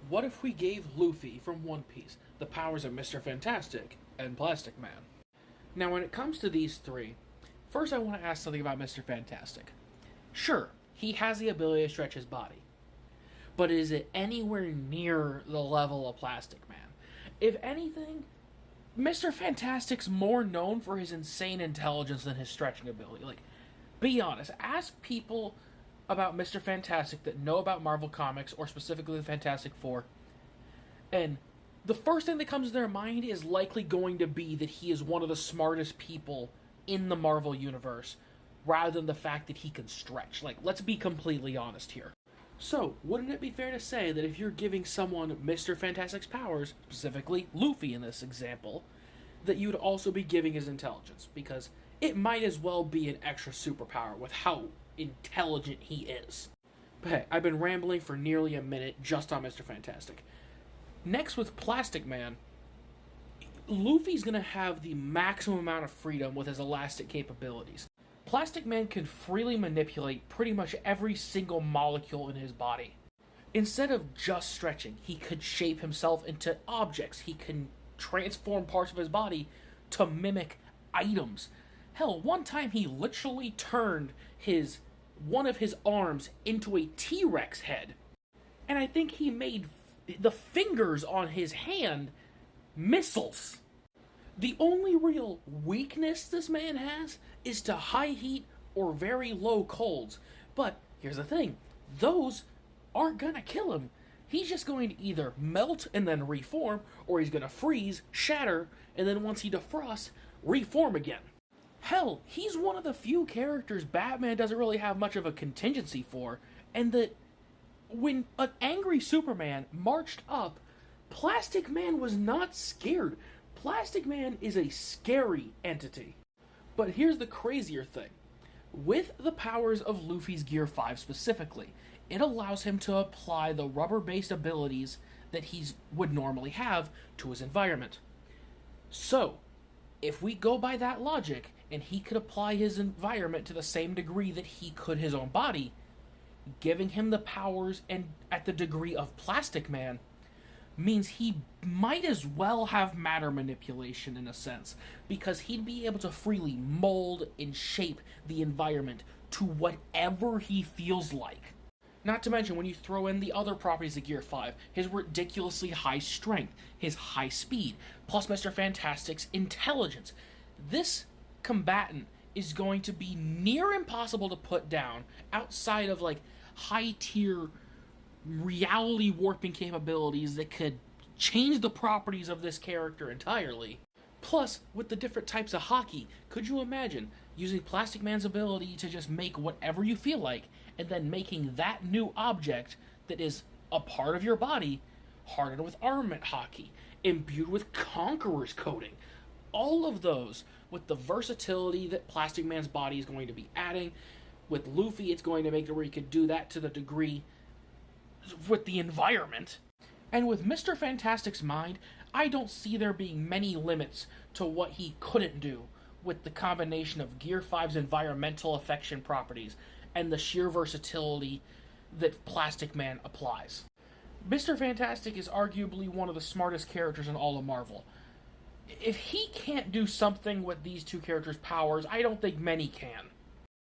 What if we gave Luffy from One Piece the powers of Mr. Fantastic and Plastic Man? Now, when it comes to these three, first I want to ask something about Mr. Fantastic. Sure, he has the ability to stretch his body, but is it anywhere near the level of Plastic Man? If anything, Mr. Fantastic's more known for his insane intelligence than his stretching ability. Like, be honest. Ask people about Mr. Fantastic that know about Marvel Comics, or specifically the Fantastic Four, and the first thing that comes to their mind is likely going to be that he is one of the smartest people in the Marvel Universe, rather than the fact that he can stretch. Like, let's be completely honest here. So, wouldn't it be fair to say that if you're giving someone Mr. Fantastic's powers, specifically Luffy in this example, that you'd also be giving his intelligence? Because it might as well be an extra superpower with how intelligent he is. But hey, I've been rambling for nearly a minute just on Mr. Fantastic. Next, with Plastic Man, Luffy's going to have the maximum amount of freedom with his elastic capabilities. Plastic Man can freely manipulate pretty much every single molecule in his body. Instead of just stretching, he could shape himself into objects. He can transform parts of his body to mimic items. Hell, one time he literally turned one of his arms into a T-Rex head. And I think he made the fingers on his hand missiles. The only real weakness this man has is to high heat or very low colds. But here's the thing, those aren't gonna kill him. He's just going to either melt and then reform, or he's gonna freeze, shatter, and then once he defrosts, reform again. Hell, he's one of the few characters Batman doesn't really have much of a contingency for, and that when an angry Superman marched up, Plastic Man was not scared. Plastic Man is a scary entity. But here's the crazier thing. With the powers of Luffy's Gear 5 specifically, it allows him to apply the rubber-based abilities that he would normally have to his environment. So, if we go by that logic, and he could apply his environment to the same degree that he could his own body, giving him the powers and at the degree of Plastic Man, means he might as well have matter manipulation in a sense, because he'd be able to freely mold and shape the environment to whatever he feels like. Not to mention, when you throw in the other properties of Gear 5, his ridiculously high strength, his high speed, plus Mr. Fantastic's intelligence, this combatant is going to be near impossible to put down outside of, like, high-tier reality warping capabilities that could change the properties of this character entirely. Plus, with the different types of hockey, could you imagine using Plastic Man's ability to just make whatever you feel like, and then making that new object that is a part of your body hardened with armament hockey, imbued with Conqueror's coating? All of those with the versatility that Plastic Man's body is going to be adding. With Luffy, it's going to make it where he could do that to the degree with the environment. And with Mr. Fantastic's mind, I don't see there being many limits to what he couldn't do with the combination of Gear 5's environmental affection properties and the sheer versatility that Plastic Man applies. Mr. Fantastic is arguably one of the smartest characters in all of Marvel. If he can't do something with these two characters' powers, I don't think many can.